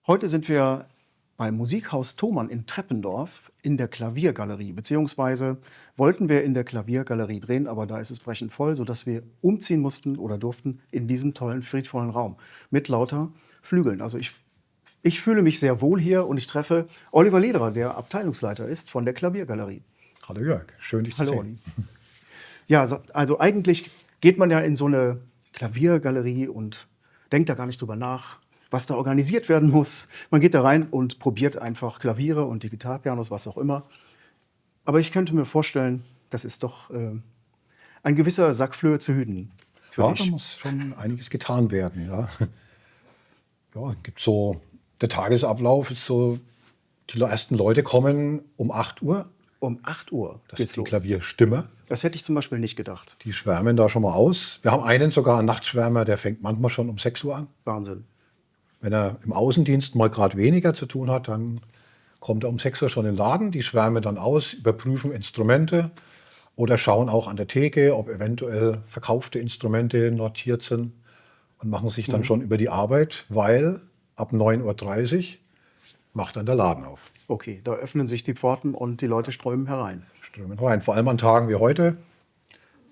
Heute sind wir beim Musikhaus Thomann in Treppendorf in der Klaviergalerie, beziehungsweise wollten wir in der Klaviergalerie drehen, aber da ist es brechend voll, sodass wir umziehen mussten oder durften in diesen tollen, friedvollen Raum mit lauter Flügeln. Also ich fühle mich sehr wohl hier und ich treffe Oliver Lederer, der Abteilungsleiter ist von der Klaviergalerie. Hallo Jörg, schön dich zu Hallo sehen. Olli. Ja, also eigentlich geht man ja in so eine Klaviergalerie und denkt da gar nicht drüber nach, was da organisiert werden muss. Man geht da rein und probiert einfach Klaviere und Digitalpianos, was auch immer. Aber ich könnte mir vorstellen, das ist doch ein gewisser Sack Flöhe zu hüten. Für Ja, da dich. muss schon einiges getan werden. Ja, ja, gibt so, der Tagesablauf ist so, die ersten Leute kommen um 8 Uhr. Um 8 Uhr Das geht's ist die los. Klavierstimme. Das hätte ich zum Beispiel nicht gedacht. Die schwärmen da schon mal aus. Wir haben einen sogar, einen Nachtschwärmer, der fängt manchmal schon um 6 Uhr an. Wahnsinn. Wenn er im Außendienst mal gerade weniger zu tun hat, dann kommt er um 6 Uhr schon in den Laden. Die schwärmen dann aus, überprüfen Instrumente oder schauen auch an der Theke, ob eventuell verkaufte Instrumente notiert sind und machen sich dann schon über die Arbeit, weil ab 9:30 Uhr macht dann der Laden auf. Okay, da öffnen sich die Pforten und die Leute strömen herein. Strömen rein. Vor allem an Tagen wie heute.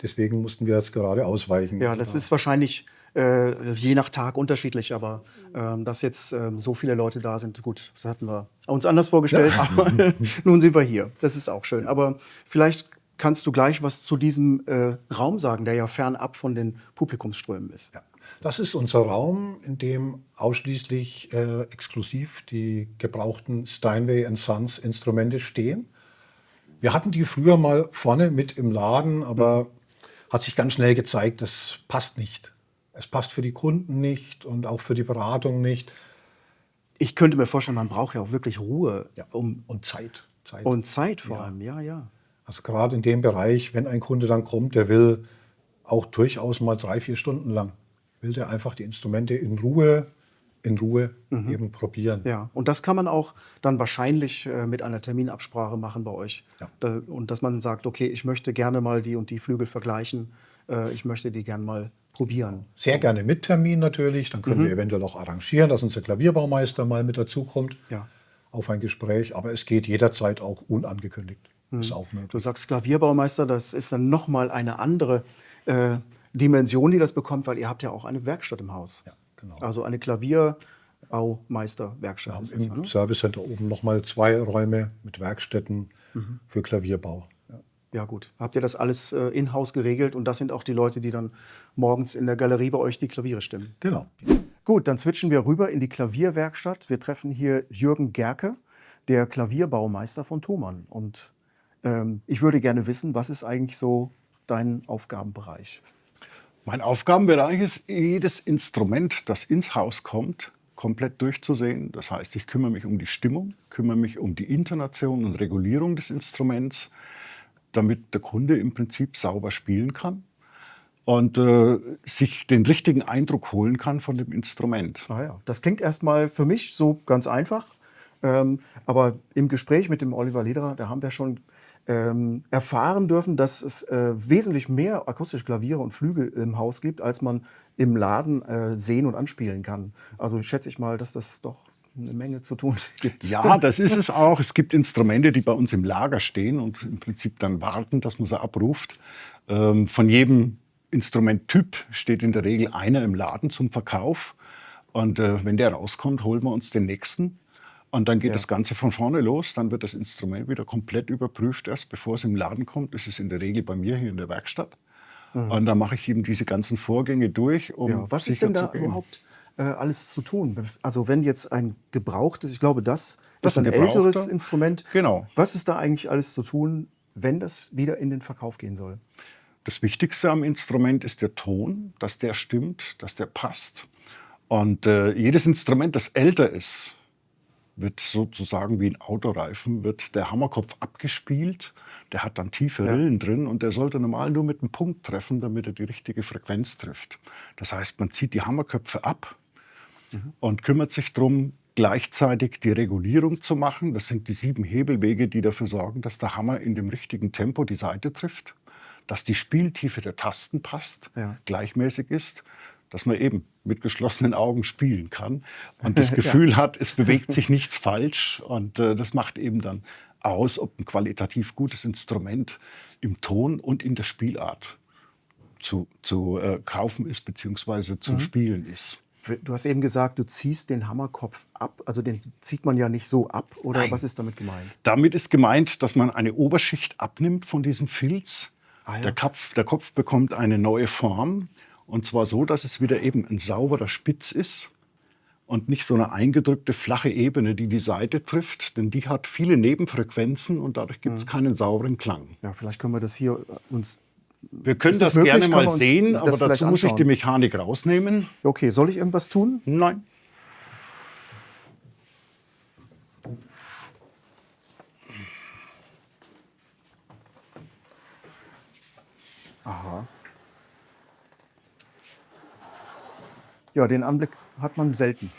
Deswegen mussten wir jetzt gerade ausweichen. Ja, das ist wahrscheinlich je nach Tag unterschiedlich, aber dass jetzt so viele Leute da sind, gut, das hatten wir uns anders vorgestellt, aber nun sind wir hier. Das ist auch schön. Aber vielleicht kannst du gleich was zu diesem Raum sagen, der ja fernab von den Publikumsströmen ist. Ja. Das ist unser Raum, in dem ausschließlich exklusiv die gebrauchten Steinway Sons Instrumente stehen. Wir hatten die früher mal vorne mit im Laden, aber hat sich ganz schnell gezeigt, das passt nicht. Es passt für die Kunden nicht und auch für die Beratung nicht. Ich könnte mir vorstellen, man braucht ja auch wirklich Ruhe Ja. und Zeit. Zeit vor Ja. allem. Ja, ja. Also gerade in dem Bereich, wenn ein Kunde dann kommt, der will auch durchaus mal 3-4 Stunden lang, will der einfach die Instrumente in Ruhe eben probieren. Ja, und das kann man auch dann wahrscheinlich mit einer Terminabsprache machen bei euch. Ja. Und dass man sagt, okay, ich möchte gerne mal die und die Flügel vergleichen, ich möchte die gerne mal probieren. Sehr gerne mit Termin natürlich. Dann können wir eventuell auch arrangieren, dass unser Klavierbaumeister mal mit dazukommt Ja. auf ein Gespräch. Aber es geht jederzeit auch unangekündigt. Ist auch Du möglich. sagst Klavierbaumeister, das ist dann nochmal eine andere Dimension, die das bekommt, weil ihr habt ja auch eine Werkstatt im Haus. Ja, genau. Also eine Klavierbaumeisterwerkstatt ist das, Im ne? Service Center oben nochmal 2 Räume mit Werkstätten für Klavierbau. Ja. Ja gut, habt ihr das alles in-house geregelt und das sind auch die Leute, die dann morgens in der Galerie bei euch die Klaviere stimmen. Genau. Gut, dann switchen wir rüber in die Klavierwerkstatt. Wir treffen hier Jürgen Gerke, der Klavierbaumeister von Thomann. Und ich würde gerne wissen, was ist eigentlich so dein Aufgabenbereich? Mein Aufgabenbereich ist, jedes Instrument, das ins Haus kommt, komplett durchzusehen. Das heißt, ich kümmere mich um die Stimmung, kümmere mich um die Intonation und Regulierung des Instruments, damit der Kunde im Prinzip sauber spielen kann und sich den richtigen Eindruck holen kann von dem Instrument. Ah ja, das klingt erstmal für mich so ganz einfach. Aber im Gespräch mit dem Oliver Lederer, da haben wir schon erfahren dürfen, dass es wesentlich mehr akustische Klaviere und Flügel im Haus gibt, als man im Laden sehen und anspielen kann. Also schätze ich mal, dass das doch eine Menge zu tun gibt. Ja, das ist es auch. Es gibt Instrumente, die bei uns im Lager stehen und im Prinzip dann warten, dass man sie abruft. Von jedem Instrumenttyp steht in der Regel einer im Laden zum Verkauf. Und wenn der rauskommt, holen wir uns den nächsten. Und dann geht das Ganze von vorne los. Dann wird das Instrument wieder komplett überprüft. Erst bevor es im Laden kommt, ist es in der Regel bei mir hier in der Werkstatt. Und dann mache ich eben diese ganzen Vorgänge durch, um Ja, was ist denn da sicherzugehen. überhaupt alles zu tun? Also wenn jetzt ein gebrauchtes, ich glaube, das Das ist ein ist ein älteres gebrauchter. Instrument. Genau. Was ist da eigentlich alles zu tun, wenn das wieder in den Verkauf gehen soll? Das Wichtigste am Instrument ist der Ton, dass der stimmt, dass der passt. Und jedes Instrument, das älter ist, wird sozusagen wie ein Autoreifen, wird der Hammerkopf abgespielt. Der hat dann tiefe Rillen drin und der sollte normal nur mit einem Punkt treffen, damit er die richtige Frequenz trifft. Das heißt, man zieht die Hammerköpfe ab und kümmert sich darum, gleichzeitig die Regulierung zu machen. Das sind die 7 Hebelwege, die dafür sorgen, dass der Hammer in dem richtigen Tempo die Saite trifft, dass die Spieltiefe der Tasten passt, Ja. gleichmäßig ist, dass man eben mit geschlossenen Augen spielen kann und das Gefühl hat, es bewegt sich nichts falsch. Und das macht eben dann aus, ob ein qualitativ gutes Instrument im Ton und in der Spielart zu kaufen ist beziehungsweise zu spielen ist. Du hast eben gesagt, du ziehst den Hammerkopf ab. Also den zieht man ja nicht so ab. Oder Nein. was ist damit gemeint? Damit ist gemeint, dass man eine Oberschicht abnimmt von diesem Filz. Ah, ja. Der Kopf bekommt eine neue Form. Und zwar so, dass es wieder eben ein sauberer Spitz ist und nicht so eine eingedrückte flache Ebene, die die Saite trifft. Denn die hat viele Nebenfrequenzen und dadurch gibt es keinen sauberen Klang. Ja, vielleicht können wir das hier uns... Wir können Ist das das möglich? gerne Können mal wir uns sehen, das aber vielleicht dazu muss ich anschauen? die Mechanik rausnehmen. Okay, soll ich irgendwas tun? Nein. Aha. Ja, den Anblick hat man selten.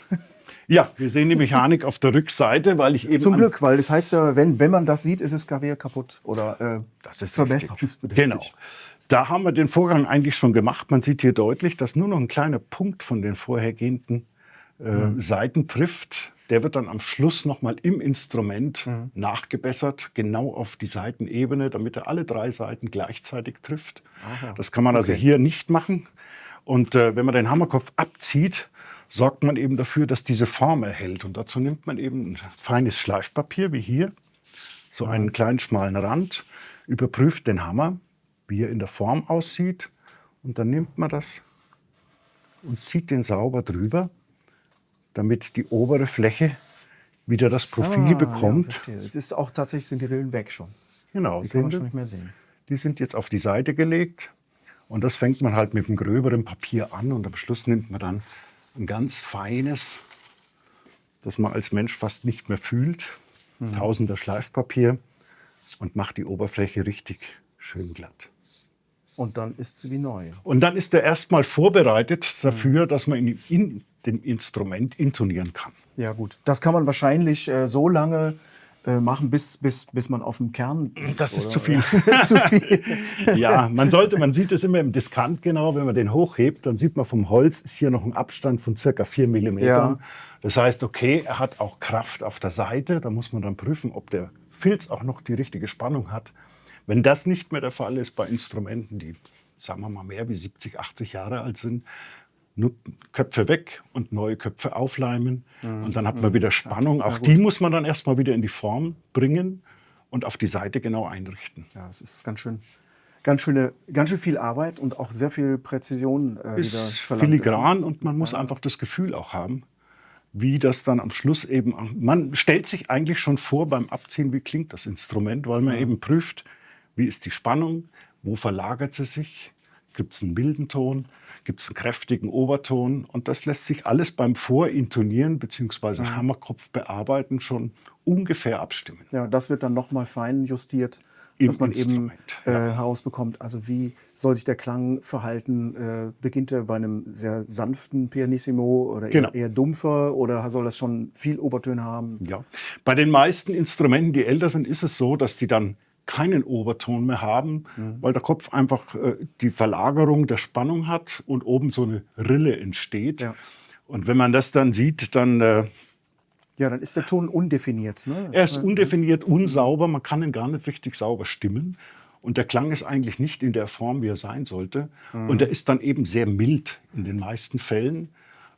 Ja, wir sehen die Mechanik auf der Rückseite, weil ich eben Zum Glück, weil das heißt ja, wenn man das sieht, ist das Klavier kaputt oder Das ist verbesserungsbedürftig. Genau. Da haben wir den Vorgang eigentlich schon gemacht. Man sieht hier deutlich, dass nur noch ein kleiner Punkt von den vorhergehenden Saiten trifft. Der wird dann am Schluss nochmal im Instrument nachgebessert, genau auf die Saitenebene, damit er alle 3 Saiten gleichzeitig trifft. Aha. Das kann man also Okay. hier nicht machen. Und wenn man den Hammerkopf abzieht, sorgt man eben dafür, dass diese Form erhält. Und dazu nimmt man eben ein feines Schleifpapier, wie hier, so einen kleinen schmalen Rand, überprüft den Hammer, wie er in der Form aussieht. Und dann nimmt man das und zieht den sauber drüber, damit die obere Fläche wieder das Profil bekommt. Ja, verstehe. Es ist auch tatsächlich, sind die Rillen weg schon. Genau, Die kann man sehen schon Sie? nicht mehr sehen. Die sind jetzt auf die Seite gelegt. Und das fängt man halt mit einem gröberen Papier an. Und am Schluss nimmt man dann ein ganz feines, das man als Mensch fast nicht mehr fühlt, Tausender Schleifpapier und macht die Oberfläche richtig schön glatt. Und dann ist sie wie neu. Und dann ist er erstmal vorbereitet dafür, dass man in dem Instrument intonieren kann. Ja gut, das kann man wahrscheinlich so lange machen, bis man auf dem Kern ist. Das ist oder? zu viel. Ist zu viel. Ja, man sieht es immer im Diskant genau, wenn man den hochhebt, dann sieht man vom Holz ist hier noch ein Abstand von circa 4 mm. Ja. Das heißt, okay, er hat auch Kraft auf der Seite, da muss man dann prüfen, ob der Filz auch noch die richtige Spannung hat. Wenn das nicht mehr der Fall ist bei Instrumenten, die, sagen wir mal, mehr wie 70, 80 Jahre alt sind, nur Köpfe weg und neue Köpfe aufleimen. Und dann hat man wieder Spannung. Auch die muss man dann erstmal wieder in die Form bringen und auf die Seite genau einrichten. Ja, es ist ganz schön viel Arbeit und auch sehr viel Präzision, die da Ist verlangt ist. filigran und man muss einfach das Gefühl auch haben, wie das dann am Schluss eben... Man stellt sich eigentlich schon vor beim Abziehen, wie klingt das Instrument, weil man eben prüft, wie ist die Spannung, wo verlagert sie sich, gibt es einen milden Ton, gibt es einen kräftigen Oberton. Und das lässt sich alles beim Vorintonieren bzw. Hammerkopf bearbeiten schon ungefähr abstimmen. Ja, das wird dann nochmal fein justiert, Im dass man eben Instrument, herausbekommt, also wie soll sich der Klang verhalten. Beginnt er bei einem sehr sanften Pianissimo oder Genau. eher dumpfer oder soll das schon viel Obertöne haben? Ja. Bei den meisten Instrumenten, die älter sind, ist es so, dass die dann keinen Oberton mehr haben, weil der Kopf einfach die Verlagerung der Spannung hat und oben so eine Rille entsteht. Ja. Und wenn man das dann sieht, dann Ja, dann ist der Ton undefiniert. Ne? er ist undefiniert, unsauber, man kann ihn gar nicht richtig sauber stimmen. Und der Klang ist eigentlich nicht in der Form, wie er sein sollte. Und er ist dann eben sehr mild in den meisten Fällen.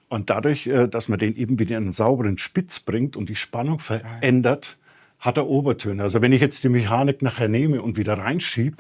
Und dadurch, dass man den eben wieder in einen sauberen Spitz bringt und die Spannung verändert, hat er Obertöne. Also wenn ich jetzt die Mechanik nachher nehme und wieder reinschiebe,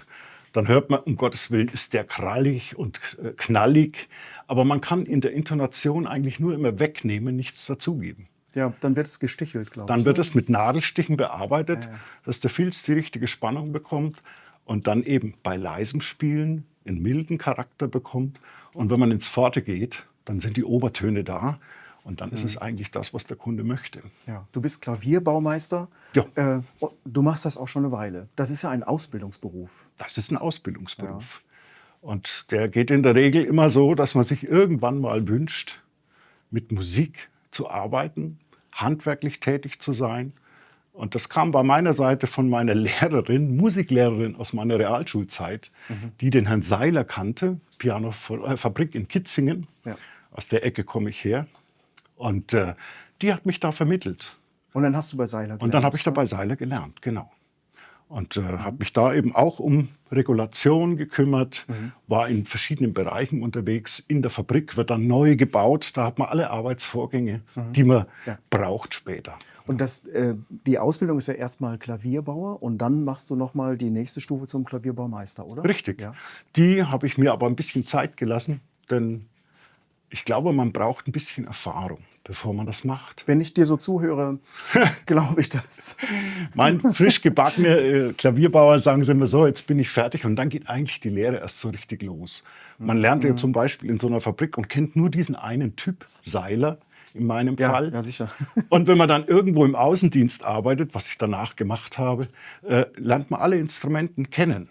dann hört man, um Gottes Willen, ist der krallig und knallig. Aber man kann in der Intonation eigentlich nur immer wegnehmen, nichts dazugeben. Ja, dann wird es gestichelt, glaube ich. Dann wird es mit Nadelstichen bearbeitet, dass der Filz die richtige Spannung bekommt und dann eben bei leisem Spielen einen milden Charakter bekommt. Und wenn man ins Forte geht, dann sind die Obertöne da. Und dann ist es eigentlich das, was der Kunde möchte. Ja, du bist Klavierbaumeister. Ja. Du machst das auch schon eine Weile. Das ist ja ein Ausbildungsberuf. Das ist ein Ausbildungsberuf. Und der geht in der Regel immer so, dass man sich irgendwann mal wünscht, mit Musik zu arbeiten, handwerklich tätig zu sein, Und das kam bei meiner Seite von meiner Lehrerin, Musiklehrerin aus meiner Realschulzeit, die den Herrn Seiler kannte, Pianofabrik in Kitzingen. Ja. Aus der Ecke komme ich her. Und die hat mich da vermittelt. Und dann hast du bei Seiler gelernt. Und dann habe ich da bei Seiler gelernt, genau. Und habe mich da eben auch um Regulation gekümmert, war in verschiedenen Bereichen unterwegs. In der Fabrik wird dann neu gebaut. Da hat man alle Arbeitsvorgänge, die man braucht später. Und die Ausbildung ist ja erstmal Klavierbauer und dann machst du nochmal die nächste Stufe zum Klavierbaumeister, oder? Richtig. Ja. Die habe ich mir aber ein bisschen Zeit gelassen, denn ich glaube, man braucht ein bisschen Erfahrung, bevor man das macht. Wenn ich dir so zuhöre, glaube ich das. Mein frisch gebackener Klavierbauer sagen sie immer so, jetzt bin ich fertig. Und dann geht eigentlich die Lehre erst so richtig los. Man lernt ja zum Beispiel in so einer Fabrik und kennt nur diesen einen Typ, Seiler in meinem Fall. Ja, sicher. Und wenn man dann irgendwo im Außendienst arbeitet, was ich danach gemacht habe, lernt man alle Instrumenten kennen.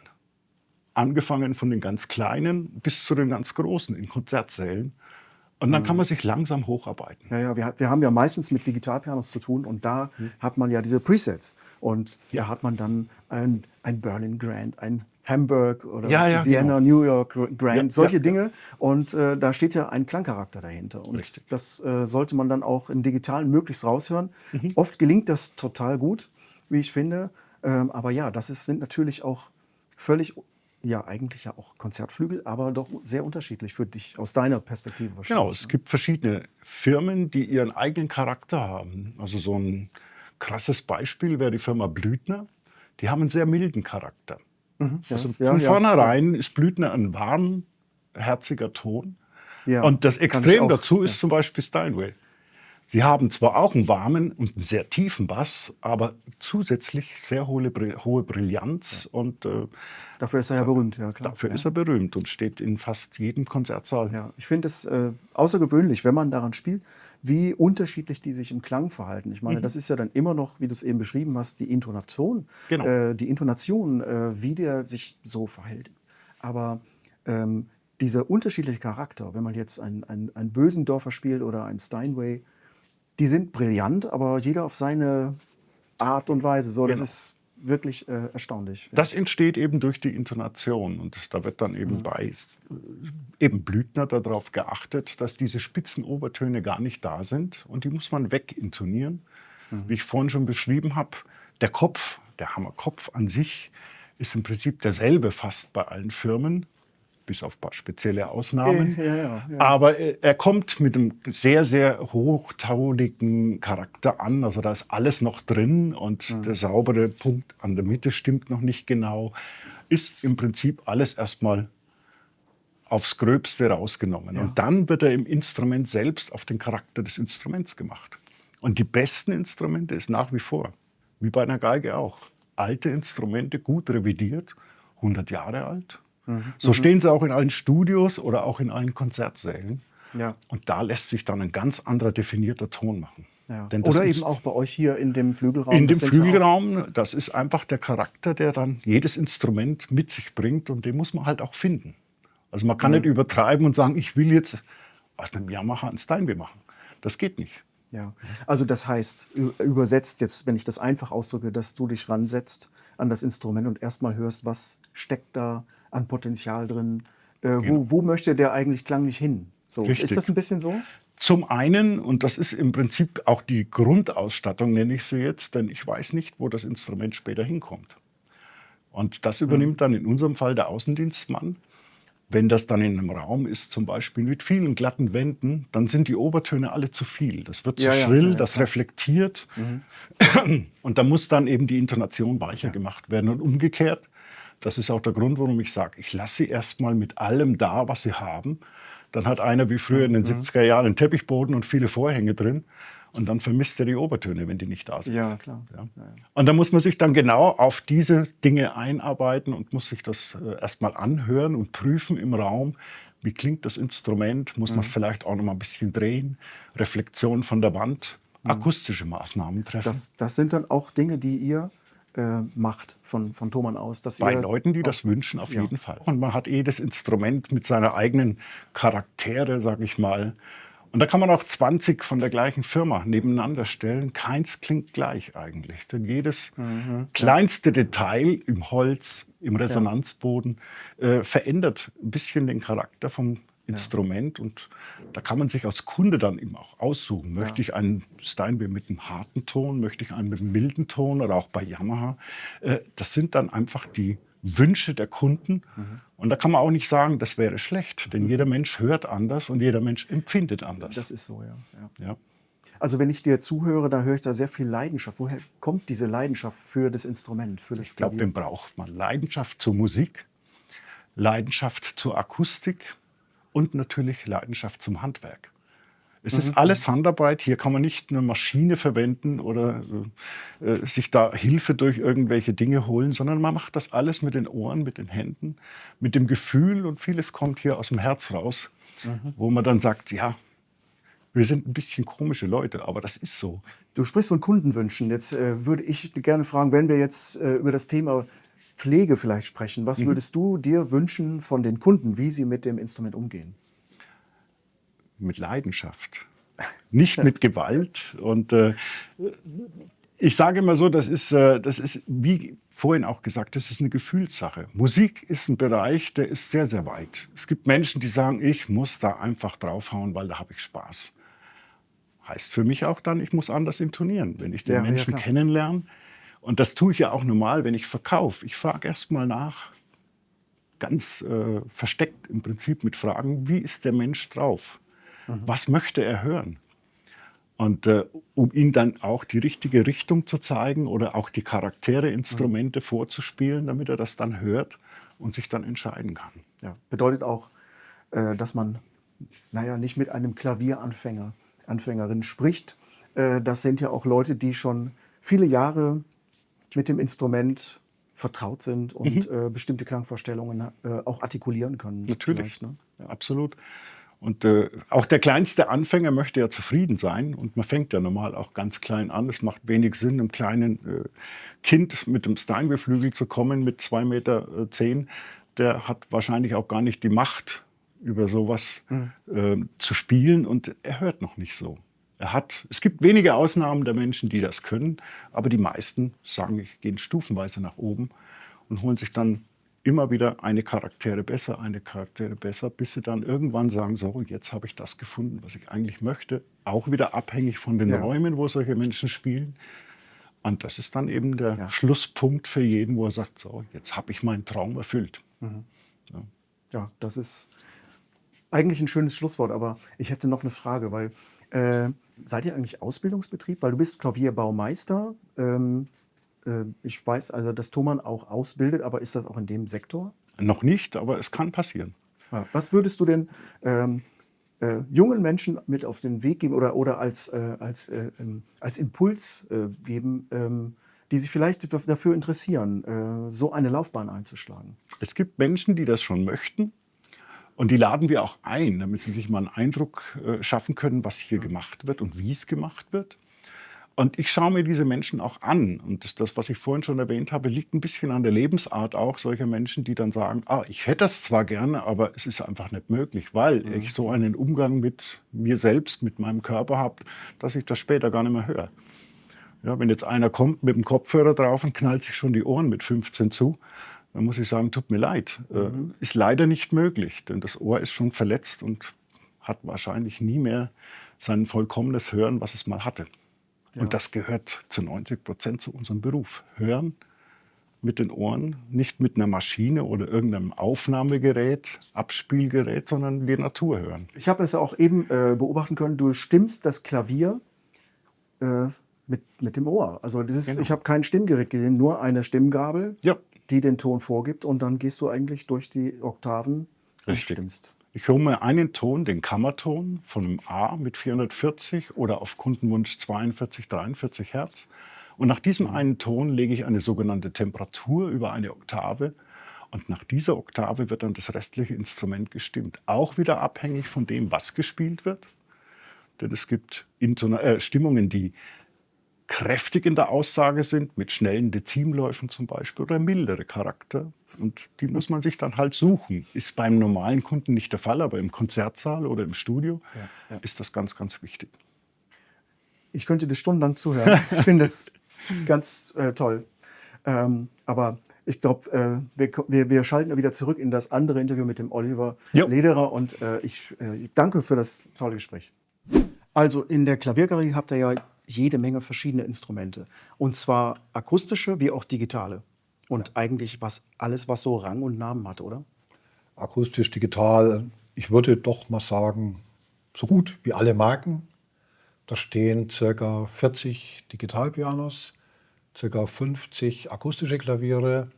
Angefangen von den ganz Kleinen bis zu den ganz Großen in Konzertsälen. Und dann kann man sich langsam hocharbeiten. Ja, wir haben ja meistens mit Digitalpianos zu tun und da hat man ja diese Presets. Und da hat man dann ein Berlin Grand, ein Hamburg oder Ja, Vienna, genau. New York Grand, Ja, solche ja. Dinge. Und da steht ja ein Klangcharakter dahinter. Und Richtig. das sollte man dann auch im Digitalen möglichst raushören. Oft gelingt das total gut, wie ich finde. Aber ja, sind natürlich auch völlig, ja eigentlich ja auch Konzertflügel, aber doch sehr unterschiedlich für dich, aus deiner Perspektive wahrscheinlich. Genau, es gibt verschiedene Firmen, die ihren eigenen Charakter haben. Also so ein krasses Beispiel wäre die Firma Blüthner. Die haben einen sehr milden Charakter. Also von vornherein ist Blüthner ein warmherziger Ton. Ja, Und das kann ich Extrem auch, dazu ist zum Beispiel Steinway. Die haben zwar auch einen warmen und einen sehr tiefen Bass, aber zusätzlich sehr hohe Brillanz. Und Dafür ist er ja berühmt, ja klar. dafür ist er berühmt und steht in fast jedem Konzertsaal. Ja, ich finde es außergewöhnlich, wenn man daran spielt, wie unterschiedlich die sich im Klang verhalten. Ich meine, das ist ja dann immer noch, wie du es eben beschrieben hast, die Intonation, Genau. wie der sich so verhält. Aber dieser unterschiedliche Charakter, wenn man jetzt einen Bösendorfer spielt oder einen Steinway, die sind brillant, aber jeder auf seine Art und Weise. So, das Genau. ist wirklich erstaunlich. Das entsteht eben durch die Intonation. Und da wird dann eben bei eben Blüthner darauf geachtet, dass diese spitzen Obertöne gar nicht da sind. Und die muss man wegintonieren. Wie ich vorhin schon beschrieben habe, der Kopf, der Hammerkopf an sich, ist im Prinzip derselbe fast bei allen Firmen, bis auf ein paar spezielle Ausnahmen. Ja. Aber er kommt mit einem sehr, sehr hochtonigen Charakter an. Also da ist alles noch drin und der saubere Punkt an der Mitte stimmt noch nicht genau. Ist im Prinzip alles erstmal aufs Gröbste rausgenommen. Und dann wird er im Instrument selbst auf den Charakter des Instruments gemacht. Und die besten Instrumente ist nach wie vor, wie bei einer Geige auch, alte Instrumente, gut revidiert, 100 Jahre alt. So stehen sie auch in allen Studios oder auch in allen Konzertsälen. Ja. Und da lässt sich dann ein ganz anderer definierter Ton machen. Ja. Denn das Oder ist eben auch bei euch hier in dem Flügelraum. in dem das sind ja auch- Flügelraum, das ist einfach der Charakter, der dann jedes Instrument mit sich bringt und den muss man halt auch finden. Also man kann nicht übertreiben und sagen, ich will jetzt aus einem Yamaha ein Steinway machen. Das geht nicht. Ja, also das heißt, übersetzt jetzt, wenn ich das einfach ausdrücke, dass du dich ransetzt an das Instrument und erstmal hörst, was steckt da an Potenzial drin, wo möchte der eigentlich klanglich hin? So, Richtig. ist das ein bisschen so? Zum einen, und das ist im Prinzip auch die Grundausstattung, nenne ich sie jetzt, denn ich weiß nicht, wo das Instrument später hinkommt. Und das übernimmt dann in unserem Fall der Außendienstmann. Wenn das dann in einem Raum ist, zum Beispiel mit vielen glatten Wänden, dann sind die Obertöne alle zu viel. Das wird zu schrill, das reflektiert. Und da muss dann eben die Intonation weicher gemacht werden. Und umgekehrt, das ist auch der Grund, warum ich sage, ich lasse sie erstmal mit allem da, was sie haben. Dann hat einer wie früher in den 70er Jahren einen Teppichboden und viele Vorhänge drin. Und dann vermisst er die Obertöne, wenn die nicht da sind. Ja, klar. Ja. Und da muss man sich dann genau auf diese Dinge einarbeiten und muss sich das erstmal anhören und prüfen im Raum. Wie klingt das Instrument? Muss man es vielleicht auch noch mal ein bisschen drehen? Reflexion von der Wand, akustische Maßnahmen treffen. Das sind dann auch Dinge, die ihr macht von Thomann aus. Dass Bei ihr Leuten, die das wünschen, auf jeden Fall. Und man hat das Instrument mit seiner eigenen Charaktere, sage ich mal. Und da kann man auch 20 von der gleichen Firma nebeneinander stellen. Keins klingt gleich eigentlich. Denn jedes kleinste Detail im Holz, im Resonanzboden verändert ein bisschen den Charakter vom Instrument. Und da kann man sich als Kunde dann eben auch aussuchen. Möchte ich einen Steinway mit einem harten Ton? Möchte ich einen mit einem milden Ton? Oder auch bei Yamaha? Das sind dann einfach die Wünsche der Kunden. Und da kann man auch nicht sagen, das wäre schlecht. Denn jeder Mensch hört anders und jeder Mensch empfindet anders. Das ist so, ja. Ja. Also wenn ich dir zuhöre, da höre ich da sehr viel Leidenschaft. Woher kommt diese Leidenschaft für das Instrument, für das Ich glaube, Klavier? den braucht man. Leidenschaft zur Musik, Leidenschaft zur Akustik und natürlich Leidenschaft zum Handwerk. Es ist alles Handarbeit. Hier kann man nicht eine Maschine verwenden oder sich da Hilfe durch irgendwelche Dinge holen, sondern man macht das alles mit den Ohren, mit den Händen, mit dem Gefühl. Und vieles kommt hier aus dem Herz raus, wo man dann sagt, ja, wir sind ein bisschen komische Leute, aber das ist so. Du sprichst von Kundenwünschen. Jetzt würde ich gerne fragen, wenn wir jetzt über das Thema Pflege vielleicht sprechen, was würdest du dir wünschen von den Kunden, wie sie mit dem Instrument umgehen? Mit Leidenschaft, nicht mit Gewalt. Und ich sage immer so, das ist, wie vorhin auch gesagt, das ist eine Gefühlssache. Musik ist ein Bereich, der ist sehr, sehr weit. Es gibt Menschen, die sagen, ich muss da einfach draufhauen, weil da habe ich Spaß. Heißt für mich auch dann, ich muss anders intonieren, wenn ich den Menschen klar. kennenlerne. Und das tue ich ja auch normal, wenn ich verkaufe. Ich frage erst mal nach, ganz versteckt im Prinzip mit Fragen, wie ist der Mensch drauf? Was möchte er hören? Und um ihm dann auch die richtige Richtung zu zeigen oder auch die Charaktere, Instrumente vorzuspielen, damit er das dann hört und sich dann entscheiden kann. Ja, bedeutet auch, dass man nicht mit einem Klavieranfängerin spricht. Das sind ja auch Leute, die schon viele Jahre mit dem Instrument vertraut sind und bestimmte Klangvorstellungen auch artikulieren können. Natürlich, vielleicht, ne? ja, absolut. Und auch der kleinste Anfänger möchte ja zufrieden sein. Und man fängt ja normal auch ganz klein an. Es macht wenig Sinn, einem kleinen Kind mit dem Steinway-Flügel zu kommen mit 2,10 Meter. Der hat wahrscheinlich auch gar nicht die Macht, über sowas zu spielen. Und er hört noch nicht so. Es gibt wenige Ausnahmen der Menschen, die das können. Aber die meisten, sagen ich, gehen stufenweise nach oben und holen sich dann immer wieder eine Charaktere besser, bis sie dann irgendwann sagen, so, jetzt habe ich das gefunden, was ich eigentlich möchte. Auch wieder abhängig von den Räumen, wo solche Menschen spielen. Und das ist dann eben der Schlusspunkt für jeden, wo er sagt, so, jetzt habe ich meinen Traum erfüllt. Ja, das ist eigentlich ein schönes Schlusswort, aber ich hätte noch eine Frage, weil seid ihr eigentlich Ausbildungsbetrieb? Weil du bist Klavierbaumeister. Ich weiß also, dass Thomann auch ausbildet, aber ist das auch in dem Sektor? Noch nicht, aber es kann passieren. Ja. Was würdest du denn jungen Menschen mit auf den Weg geben oder als Impuls geben, die sich vielleicht dafür interessieren, so eine Laufbahn einzuschlagen? Es gibt Menschen, die das schon möchten. Und die laden wir auch ein, damit sie sich mal einen Eindruck schaffen können, was hier gemacht wird und wie es gemacht wird. Und ich schaue mir diese Menschen auch an. Und das, was ich vorhin schon erwähnt habe, liegt ein bisschen an der Lebensart auch solcher Menschen, die dann sagen, ich hätte das zwar gerne, aber es ist einfach nicht möglich, weil ich so einen Umgang mit mir selbst, mit meinem Körper habe, dass ich das später gar nicht mehr höre. Ja, wenn jetzt einer kommt mit dem Kopfhörer drauf und knallt sich schon die Ohren mit 15 zu, dann muss ich sagen, tut mir leid. Ist leider nicht möglich, denn das Ohr ist schon verletzt und hat wahrscheinlich nie mehr sein vollkommenes Hören, was es mal hatte. Ja. Und das gehört zu 90% zu unserem Beruf. Hören mit den Ohren, nicht mit einer Maschine oder irgendeinem Aufnahmegerät, Abspielgerät, sondern die Natur hören. Ich habe es ja auch eben beobachten können, du stimmst das Klavier mit dem Ohr. Also ich habe kein Stimmgerät gesehen, nur eine Stimmgabel, die den Ton vorgibt und dann gehst du eigentlich durch die Oktaven und stimmst. Ich hole mir einen Ton, den Kammerton von einem A mit 440 oder auf Kundenwunsch 42, 43 Hertz. Und nach diesem einen Ton lege ich eine sogenannte Temperatur über eine Oktave. Und nach dieser Oktave wird dann das restliche Instrument gestimmt. Auch wieder abhängig von dem, was gespielt wird. Denn es gibt Stimmungen, die kräftig in der Aussage sind, mit schnellen Dezimläufen zum Beispiel, oder mildere Charakter. Und die muss man sich dann halt suchen. Ist beim normalen Kunden nicht der Fall, aber im Konzertsaal oder im Studio ist das ganz, ganz wichtig. Ich könnte dir stundenlang zuhören. Ich finde das ganz toll. Aber ich glaube, wir schalten wieder zurück in das andere Interview mit dem Oliver Jo. Lederer. Und ich danke für das tolle Gespräch. Also in der Klaviergalerie habt ihr ja jede Menge verschiedene Instrumente. Und zwar akustische wie auch digitale. Und eigentlich alles, was so Rang und Namen hat, oder? Akustisch, digital, ich würde doch mal sagen, so gut wie alle Marken. Da stehen ca. 40 Digitalpianos, ca. 50 akustische Klaviere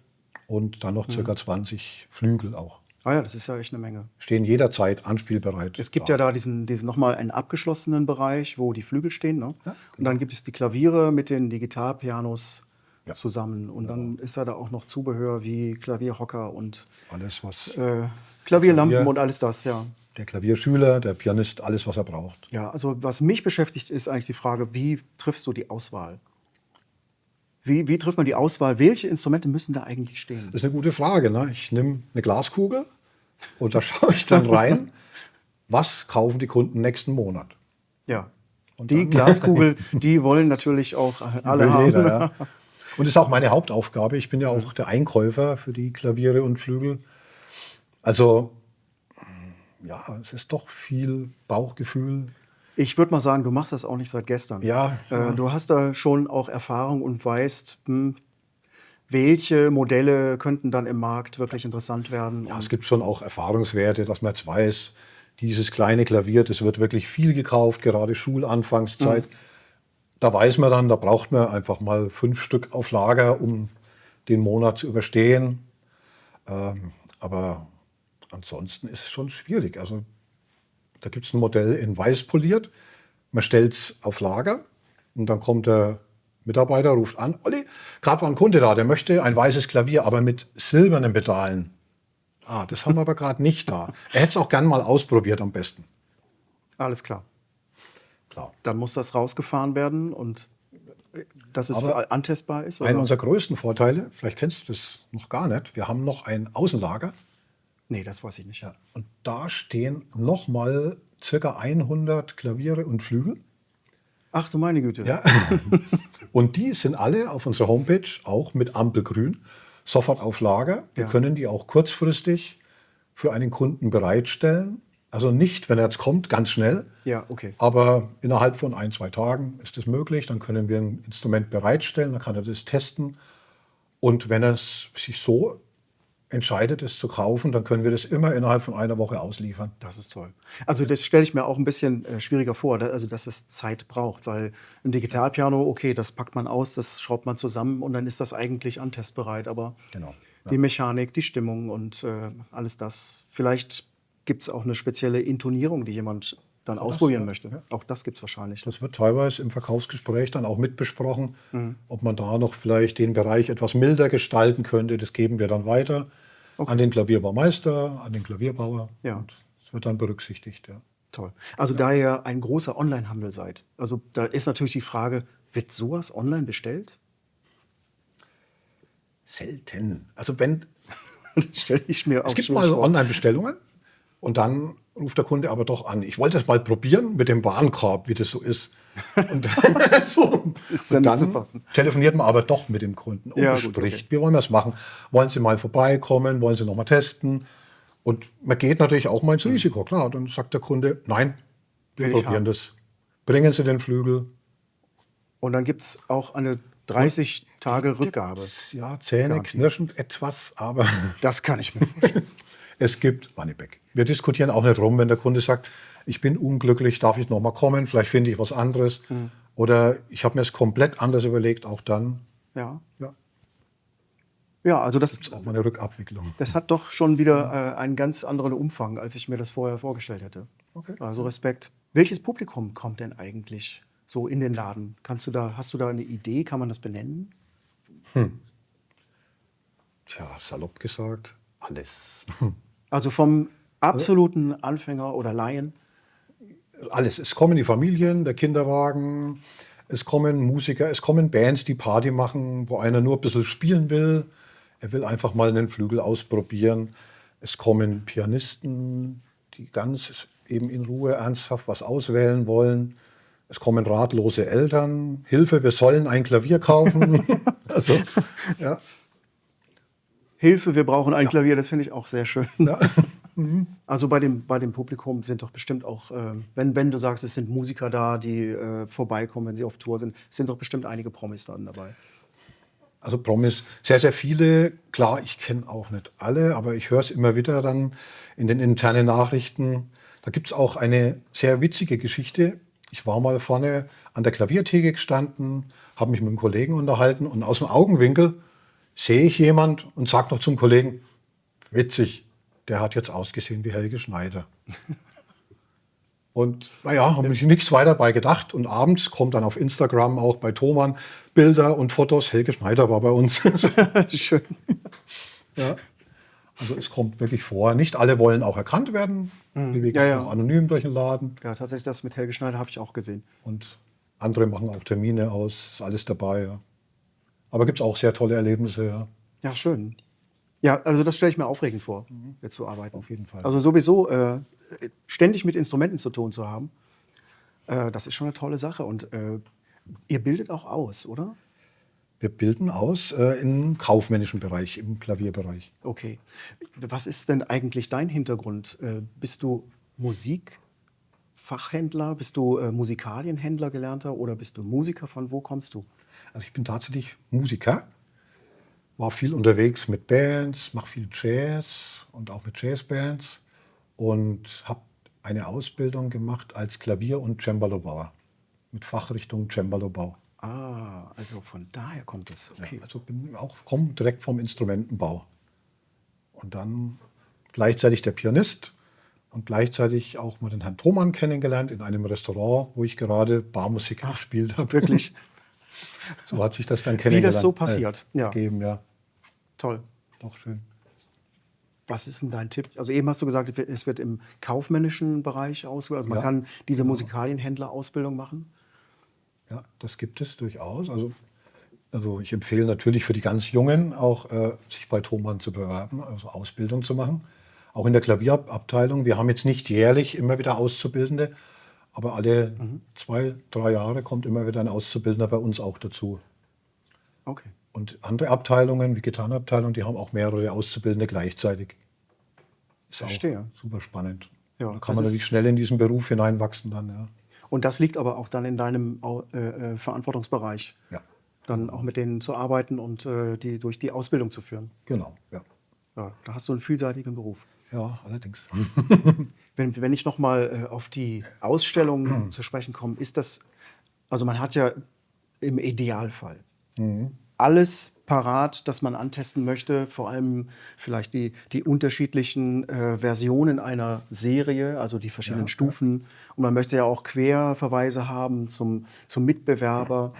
und dann noch ca. 20 Flügel auch. Ah ja, das ist ja echt eine Menge. Stehen jederzeit anspielbereit. Es gibt ja da diesen nochmal einen abgeschlossenen Bereich, wo die Flügel stehen. Ne? Ja, Und dann gibt es die Klaviere mit den Digitalpianos Ja. zusammen. Und dann ist da auch noch Zubehör wie Klavierhocker und Alles, was Klavierlampen Klavier. und alles das, ja. der Klavierschüler, der Pianist, alles, was er braucht. Ja, also was mich beschäftigt, ist eigentlich die Frage, wie triffst du die Auswahl? Wie trifft man die Auswahl? Welche Instrumente müssen da eigentlich stehen? Das ist eine gute Frage. Ne? Ich nehme eine Glaskugel und da schaue ich dann rein, was kaufen die Kunden nächsten Monat. Ja. Und Die dann- Glaskugel, die wollen natürlich auch alle Will haben. jeder, ja. Und das ist auch meine Hauptaufgabe. Ich bin ja auch der Einkäufer für die Klaviere und Flügel. Also, ja, es ist doch viel Bauchgefühl. Ich würde mal sagen, du machst das auch nicht seit gestern. Ja, ja. Du hast da schon auch Erfahrung und weißt, welche Modelle könnten dann im Markt wirklich interessant werden. Ja, es gibt schon auch Erfahrungswerte, dass man jetzt weiß, dieses kleine Klavier, das wird wirklich viel gekauft, gerade Schulanfangszeit. Da weiß man dann, da braucht man einfach mal 5 Stück auf Lager, um den Monat zu überstehen. Aber ansonsten ist es schon schwierig. Also da gibt es ein Modell in weiß poliert. Man stellt es auf Lager und dann kommt der Mitarbeiter, ruft an, Olli, gerade war ein Kunde da, der möchte ein weißes Klavier, aber mit silbernen Pedalen. Ah, das haben wir aber gerade nicht da. Er hätte es auch gern mal ausprobiert am besten. Alles klar. Klar. Dann muss das rausgefahren werden und dass es Aber antestbar ist? Einer Oder? unserer größten Vorteile, vielleicht kennst du das noch gar nicht, wir haben noch ein Außenlager. Nee, das weiß ich nicht. Ja, und da stehen nochmal circa 100 Klaviere und Flügel. Ach du meine Güte. Ja. Und die sind alle auf unserer Homepage auch mit Ampelgrün sofort auf Lager. Wir Ja. können die auch kurzfristig für einen Kunden bereitstellen. Also nicht, wenn er jetzt kommt, ganz schnell. Ja, okay. Aber innerhalb von 1, 2 Tagen ist das möglich. Dann können wir ein Instrument bereitstellen, dann kann er das testen. Und wenn er es sich so entscheidet, es zu kaufen, dann können wir das immer innerhalb von einer Woche ausliefern. Das ist toll. Also das stelle ich mir auch ein bisschen schwieriger vor, also dass es Zeit braucht, weil ein Digitalpiano, okay, das packt man aus, das schraubt man zusammen und dann ist das eigentlich antestbereit. Aber Genau. die Mechanik, die Stimmung und alles das, vielleicht gibt es auch eine spezielle Intonierung, die jemand dann ausprobieren ja, möchte. ja. Auch das gibt es wahrscheinlich. Das wird teilweise im Verkaufsgespräch dann auch mitbesprochen, ob man da noch vielleicht den Bereich etwas milder gestalten könnte. Das geben wir dann weiter an den Klavierbaumeister, an den Klavierbauer. Ja. Und das wird dann berücksichtigt. Ja. Toll. Also da ihr ein großer Onlinehandel seid, also da ist natürlich die Frage, wird sowas online bestellt? Selten. Also wenn Das stelle ich mir auch es gibt schwierig mal vor. Online-Bestellungen und dann ruft der Kunde aber doch an. Ich wollte das mal probieren mit dem Warenkorb, wie das so ist. Und, so. ist ja Und nicht dann zu fassen. telefoniert man aber doch mit dem Kunden und Ja, gut, bespricht, okay. wie wollen wir es machen. Wollen Sie mal vorbeikommen? Wollen Sie noch mal testen? Und man geht natürlich auch mal ins Risiko. Klar, dann sagt der Kunde, nein, wir Will ich probieren haben. das. Bringen Sie den Flügel. Und dann gibt es auch eine 30 Tage Rückgabe. Ja, Zähne Garantie. knirschend etwas, aber Das kann ich mir vorstellen. es gibt Moneyback. Wir diskutieren auch nicht rum, wenn der Kunde sagt, ich bin unglücklich, darf ich noch mal kommen, vielleicht finde ich was anderes. Oder ich habe mir es komplett anders überlegt, auch dann Ja. ja, Ja, also das, ist auch mal eine Rückabwicklung. das hat doch schon wieder einen ganz anderen Umfang, als ich mir das vorher vorgestellt hätte. Okay. Also Respekt. Welches Publikum kommt denn eigentlich so in den Laden? Hast du da eine Idee? Kann man das benennen? Tja, salopp gesagt, alles. Also vom absoluten Anfänger oder Laien? Alles. Es kommen die Familien, der Kinderwagen, Es kommen Musiker, es kommen Bands, die Party machen, wo einer nur ein bisschen spielen will. Er will einfach mal einen Flügel ausprobieren. Es kommen Pianisten, die ganz eben in Ruhe ernsthaft was auswählen wollen. Es kommen ratlose Eltern. Hilfe, wir sollen ein Klavier kaufen. Also, ja. Hilfe, wir brauchen ein Klavier, das finde ich auch sehr schön. Ja. Also bei dem Publikum sind doch bestimmt auch, wenn du sagst, es sind Musiker da, die vorbeikommen, wenn sie auf Tour sind, sind doch bestimmt einige Promis dann dabei. Also Promis, sehr, sehr viele. Klar, ich kenne auch nicht alle, aber ich höre es immer wieder dann in den internen Nachrichten. Da gibt es auch eine sehr witzige Geschichte. Ich war mal vorne an der Klaviertheke gestanden, habe mich mit einem Kollegen unterhalten und aus dem Augenwinkel sehe ich jemand und sage noch zum Kollegen, witzig, der hat jetzt ausgesehen wie Helge Schneider. Und naja, habe ich nichts weiter dabei gedacht. Und abends kommt dann auf Instagram auch bei Thomann Bilder und Fotos. Helge Schneider war bei uns. Schön. Ja. Also es kommt wirklich vor. Nicht alle wollen auch erkannt werden. Bewegen sich auch anonym durch den Laden. Ja, tatsächlich, das mit Helge Schneider habe ich auch gesehen. Und andere machen auch Termine aus. Ist alles dabei. Ja. Aber gibt es auch sehr tolle Erlebnisse. Ja. Ja, schön. Ja, also das stelle ich mir aufregend vor, hier zu arbeiten. Auf jeden Fall. Also sowieso ständig mit Instrumenten zu tun zu haben, das ist schon eine tolle Sache. Und ihr bildet auch aus, oder? Wir bilden aus im kaufmännischen Bereich, im Klavierbereich. Okay. Was ist denn eigentlich dein Hintergrund? Bist du Musikfachhändler? Bist du Musikalienhändler gelernter? Oder bist du Musiker? Von wo kommst du? Also ich bin tatsächlich Musiker. War viel unterwegs mit Bands, mache viel Jazz und auch mit Jazzbands. Und habe eine Ausbildung gemacht als Klavier- und Cembalobauer. Mit Fachrichtung Cembalobau. Ah, also von daher kommt es. Okay. Ja, also komme direkt vom Instrumentenbau. Und dann gleichzeitig der Pianist und gleichzeitig auch mal den Herrn Thomann kennengelernt in einem Restaurant, wo ich gerade Barmusik gespielt habe. Wirklich? So hat sich das dann Wie kennengelernt. das so passiert. Ja. Gegeben, ja. Toll. Doch schön. Was ist denn dein Tipp? Also eben hast du gesagt, es wird im kaufmännischen Bereich ausgebildet. Also man kann diese Musikalienhändler-Ausbildung machen. Ja, das gibt es durchaus. Also ich empfehle natürlich für die ganz Jungen auch, sich bei Thomann zu bewerben, also Ausbildung zu machen. Auch in der Klavierabteilung. Wir haben jetzt nicht jährlich immer wieder Auszubildende, aber alle 2, 3 Jahre kommt immer wieder ein Auszubildender bei uns auch dazu. Okay. Und andere Abteilungen, wie Gitarrenabteilung, die haben auch mehrere Auszubildende gleichzeitig. Ist Verstehe. auch super spannend. Ja, Da das kann man ist- natürlich schnell in diesen Beruf hineinwachsen dann. Ja. Und das liegt aber auch dann in deinem Verantwortungsbereich, Ja, dann auch mit denen zu arbeiten und die durch die Ausbildung zu führen. genau. Ja, Ja, da hast du einen vielseitigen Beruf. ja allerdings. Wenn ich noch mal auf die Ausstellung zu sprechen komme, ist das, also man hat ja im Idealfall alles parat, das man antesten möchte, vor allem vielleicht die unterschiedlichen Versionen einer Serie, also die verschiedenen Stufen. Und man möchte ja auch Querverweise haben zum Mitbewerber.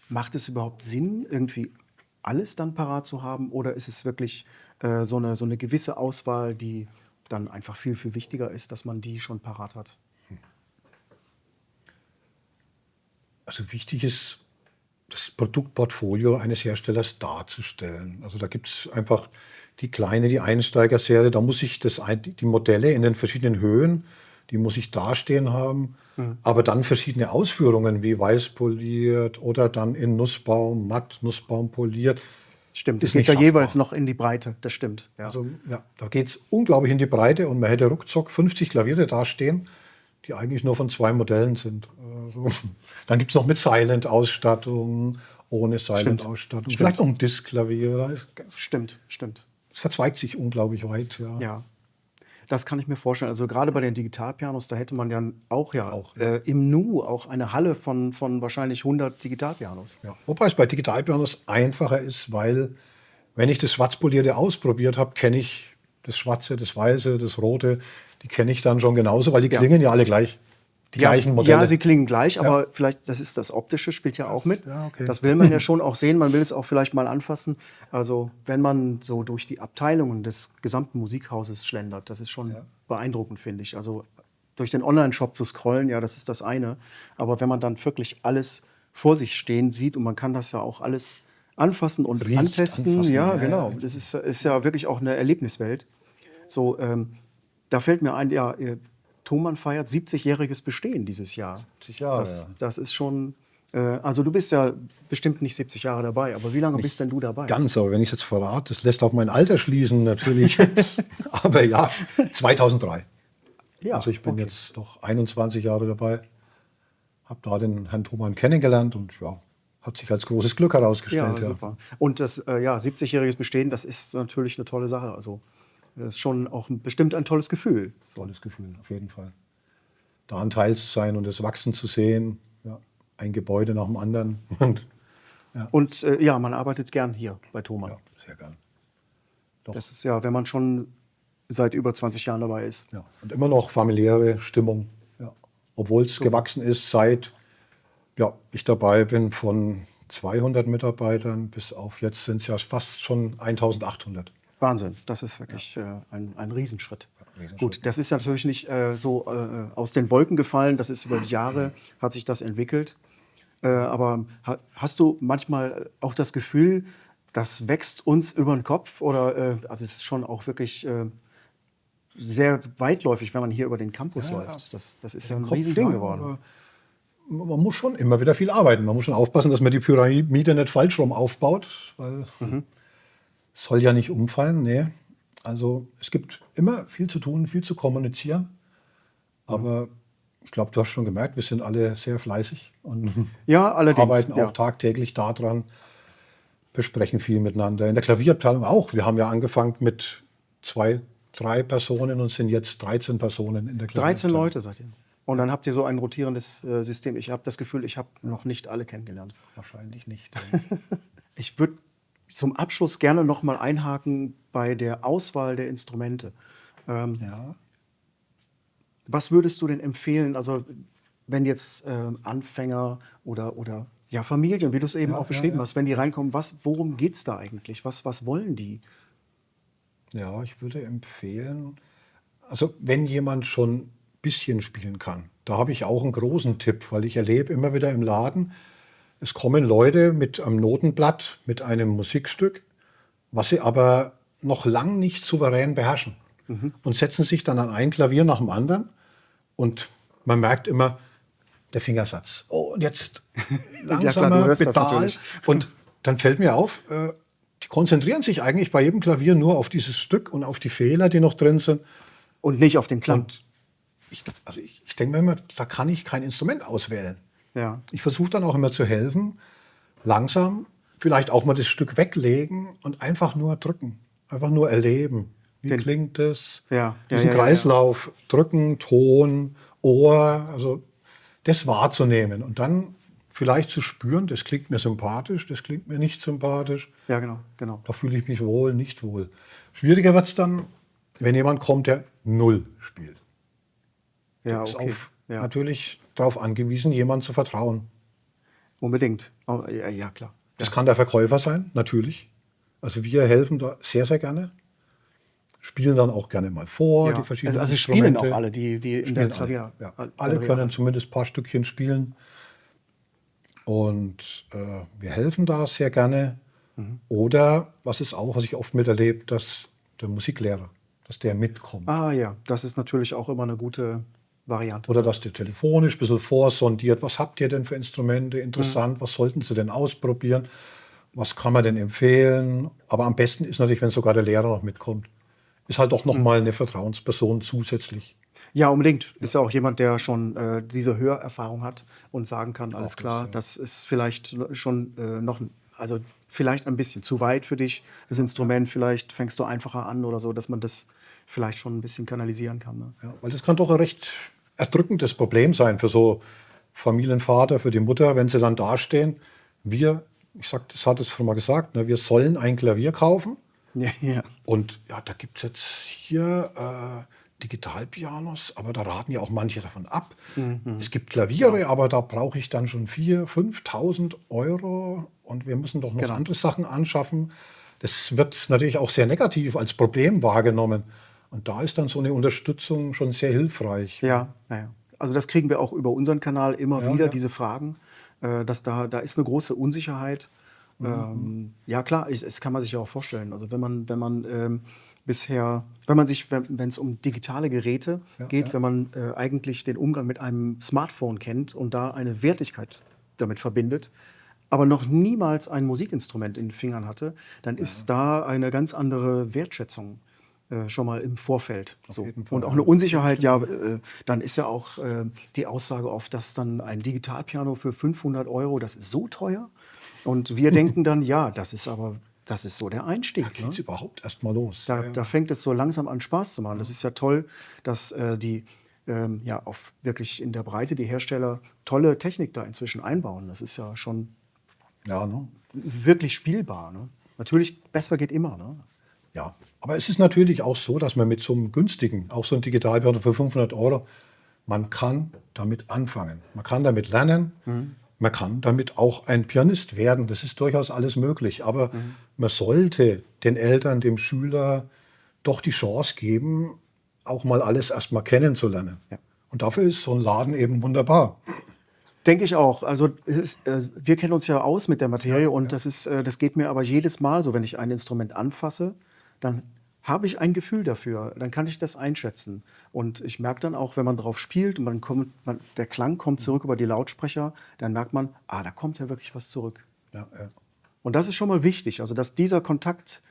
Macht es überhaupt Sinn, irgendwie alles dann parat zu haben? Oder ist es wirklich so eine gewisse Auswahl, die dann einfach viel, viel wichtiger ist, dass man die schon parat hat? Also wichtig ist, das Produktportfolio eines Herstellers darzustellen. Also da gibt es einfach die Einsteigerserie, da muss ich die Modelle in den verschiedenen Höhen, die muss ich dastehen haben. Aber dann verschiedene Ausführungen wie weiß poliert oder dann in Nussbaum, matt Nussbaum poliert. Stimmt, Ist es geht nicht ja schaffbar. jeweils noch in die Breite, das stimmt. Ja. Also ja, da geht es unglaublich in die Breite und man hätte ruckzuck 50 Klaviere dastehen, die eigentlich nur von 2 Modellen sind. Also, dann gibt es noch mit Silent-Ausstattung, ohne Silent-Ausstattung. Stimmt. Vielleicht noch ein Disk-Klavier. Stimmt. Es verzweigt sich unglaublich weit. Ja. Ja, das kann ich mir vorstellen. Also gerade bei den Digitalpianos, da hätte man ja auch Auch, im Nu auch eine Halle von wahrscheinlich 100 Digitalpianos. Ja. Wobei es bei Digitalpianos einfacher ist, weil wenn ich das Schwarzpolierte ausprobiert habe, kenne ich das Schwarze, das Weiße, das Rote, die kenne ich dann schon genauso, weil die klingen ja alle gleich. Die gleichen Modelle. Ja, sie klingen gleich, aber vielleicht, das ist das Optische, spielt ja auch mit. ja, okay. Das will man ja schon auch sehen, man will es auch vielleicht mal anfassen. Also wenn man so durch die Abteilungen des gesamten Musikhauses schlendert, das ist schon beeindruckend, finde ich. Also durch den Online-Shop zu scrollen, ja, das ist das eine. Aber wenn man dann wirklich alles vor sich stehen sieht und man kann das ja auch alles anfassen und Riecht, antesten, anfassen, ja, ja, genau. ja. Das ist ja wirklich auch eine Erlebniswelt. So, da fällt mir ein, ja, Thomann feiert 70-jähriges Bestehen dieses Jahr. 70 Jahre, Das, ja. das ist schon, also du bist ja bestimmt nicht 70 Jahre dabei, aber wie lange bist denn du dabei? Ganz, aber wenn ich es jetzt verrate, das lässt auf mein Alter schließen natürlich. Aber ja, 2003. Ja, Also ich bin okay. jetzt doch 21 Jahre dabei. Habe da den Herrn Thomann kennengelernt und ja, hat sich als großes Glück Ja, herausgestellt. Ja, super. Und das ja, 70-jähriges Bestehen, das ist natürlich eine tolle Sache. Also das ist schon auch bestimmt ein tolles Gefühl. Tolles Gefühl, auf jeden Fall. Da ein Teil zu sein und das Wachsen zu sehen. Ja, ein Gebäude nach dem anderen. Und Und ja, man arbeitet gern hier bei Thomann. ja, sehr gern. Das ist ja, wenn man schon seit über 20 Jahren dabei ist. Ja. Und immer noch familiäre Stimmung. Ja. Obwohl es gewachsen ist, seit ich dabei bin, von 200 Mitarbeitern bis auf jetzt sind es ja fast schon 1800. Wahnsinn, das ist wirklich ein Riesenschritt. Riesenschritt. Gut, das ist natürlich nicht so aus den Wolken gefallen, das ist über die Jahre, hat sich das entwickelt. Aber hast du manchmal auch das Gefühl, das wächst uns über den Kopf? Oder, also es ist schon auch wirklich sehr weitläufig, wenn man hier über den Campus läuft. Das ist ja ein Kopf, Riesending ja, geworden. aber man muss schon immer wieder viel arbeiten. Man muss schon aufpassen, dass man die Pyramide nicht falsch rum aufbaut, weil es soll ja nicht umfallen. Nee. Also es gibt immer viel zu tun, viel zu kommunizieren. Aber ich glaube, du hast schon gemerkt, wir sind alle sehr fleißig und Ja, allerdings. arbeiten ja. auch tagtäglich daran, besprechen viel miteinander. In der Klavierabteilung auch. Wir haben ja angefangen mit 2, 3 Personen und sind jetzt 13 Personen in der 13 Klavierabteilung. Leute seid ihr. Und dann habt ihr so ein rotierendes System. Ich habe das Gefühl, ich habe noch nicht alle kennengelernt. Wahrscheinlich nicht. Ich würde zum Abschluss gerne noch mal einhaken bei der Auswahl der Instrumente. Ja. Was würdest du denn empfehlen, also wenn jetzt Anfänger oder ja, Familien, wie du es eben Ja, auch beschrieben ja. hast, wenn die reinkommen, worum geht es da eigentlich? Was wollen die? Ja, ich würde empfehlen, also wenn jemand schon ein bisschen spielen kann, da habe ich auch einen großen Tipp, weil ich erlebe immer wieder im Laden, es kommen Leute mit einem Notenblatt, mit einem Musikstück, was sie aber noch lang nicht souverän beherrschen und setzen sich dann an ein Klavier nach dem anderen und man merkt immer, der Fingersatz. Oh, und jetzt klar, du langsamer hörst das Pedal. natürlich. Und dann fällt mir auf, die konzentrieren sich eigentlich bei jedem Klavier nur auf dieses Stück und auf die Fehler, die noch drin sind. Und nicht auf den Klang. Und ich denke mir immer, da kann ich kein Instrument auswählen. Ja. Ich versuche dann auch immer zu helfen, langsam, vielleicht auch mal das Stück weglegen und einfach nur drücken, einfach nur erleben. Wie klingt es? Ja, Diesen ja. Kreislauf, drücken, Ton, Ohr, also das wahrzunehmen und dann vielleicht zu spüren, das klingt mir sympathisch, das klingt mir nicht sympathisch. Ja, genau. Da fühle ich mich wohl, nicht wohl. Schwieriger wird es dann, wenn jemand kommt, der null spielt. Ja, Ist okay. Ja, natürlich darauf angewiesen, jemandem zu vertrauen. unbedingt. Oh, ja, klar. Das kann der Verkäufer sein, natürlich. Also wir helfen da sehr, sehr gerne. Spielen dann auch gerne mal vor, Ja. die verschiedenen Also spielen auch Instrumente. alle, die in der Spielen Klavier. alle. Ja. Klavier Alle können arbeiten. zumindest ein paar Stückchen spielen. Und wir helfen da sehr gerne. Oder, was ist auch, was ich oft miterlebe, dass der Musiklehrer, dass der mitkommt. Ah ja, das ist natürlich auch immer eine gute Variante. Oder dass der telefonisch ein bisschen vorsondiert. Was habt ihr denn für Instrumente? Interessant. Was sollten Sie denn ausprobieren? Was kann man denn empfehlen? Aber am besten ist natürlich, wenn sogar der Lehrer noch mitkommt. Ist halt doch nochmal eine Vertrauensperson zusätzlich. Ja, unbedingt. Ist ja auch jemand, der schon diese Hörerfahrung hat und sagen kann, alles Auch das, klar, ja. das ist vielleicht schon also vielleicht ein bisschen zu weit für dich, das Instrument, vielleicht fängst du einfacher an oder so, dass man das vielleicht schon ein bisschen kanalisieren kann. Ne? Ja, weil das kann doch ein recht erdrückendes Problem sein für so Familienvater, für die Mutter, wenn sie dann dastehen. Das hat es schon mal gesagt, ne, wir sollen ein Klavier kaufen. Ja. Und ja, da gibt es jetzt hier Digitalpianos, aber da raten ja auch manche davon ab. Es gibt Klaviere, aber da brauche ich dann schon 4.000, 5.000 Euro und wir müssen doch noch andere Sachen anschaffen. Das wird natürlich auch sehr negativ als Problem wahrgenommen. Und da ist dann so eine Unterstützung schon sehr hilfreich. Ja, naja. Also das kriegen wir auch über unseren Kanal immer Ja, wieder, ja. diese Fragen, dass da ist eine große Unsicherheit. Ja klar, das kann man sich ja auch vorstellen. Also wenn man bisher, wenn es um digitale Geräte geht, ja. wenn man eigentlich den Umgang mit einem Smartphone kennt und da eine Wertigkeit damit verbindet, aber noch niemals ein Musikinstrument in den Fingern hatte, dann ist da eine ganz andere Wertschätzung schon mal im Vorfeld. So. jeden Fall, Und auch ja. eine Unsicherheit, ja, dann ist ja auch die Aussage oft, dass dann ein Digitalpiano für 500 Euro, das ist so teuer. Und wir denken dann, ja, das ist so der Einstieg. Geht's Ne? überhaupt erst mal los? Da fängt es so langsam an, Spaß zu machen. Das ist ja toll, dass auf wirklich in der Breite die Hersteller tolle Technik da inzwischen einbauen. Das ist ja schon Ja, ne? wirklich spielbar. Ne? Natürlich, besser geht immer. Ne? Ja, aber es ist natürlich auch so, dass man mit so einem günstigen, auch so ein Digitalpiano für 500 Euro, man kann damit anfangen. Man kann damit lernen. Man kann damit auch ein Pianist werden. Das ist durchaus alles möglich. Aber man sollte den Eltern, dem Schüler doch die Chance geben, auch mal alles erstmal kennenzulernen. Ja. Und dafür ist so ein Laden eben wunderbar. Denke ich auch. Also wir kennen uns ja aus mit der Materie und das geht mir aber jedes Mal so, wenn ich ein Instrument anfasse, dann habe ich ein Gefühl dafür, dann kann ich das einschätzen. Und ich merke dann auch, wenn man drauf spielt und der Klang kommt zurück über die Lautsprecher, dann merkt man, da kommt ja wirklich was zurück. Ja, ja. Und das ist schon mal wichtig, also dass dieser Kontakt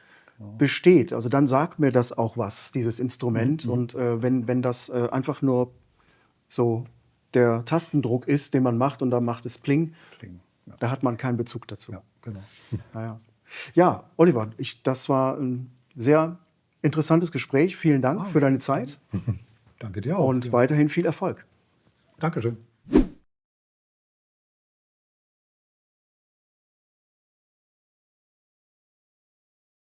besteht. Also dann sagt mir das auch was, dieses Instrument. Und wenn das einfach nur so der Tastendruck ist, den man macht und dann macht es Pling, Pling, ja. da hat man keinen Bezug dazu. Ja, genau. Ja, Oliver, das war ein sehr interessantes Gespräch. Vielen Dank für deine Zeit Danke dir auch. und weiterhin viel Erfolg. Dankeschön.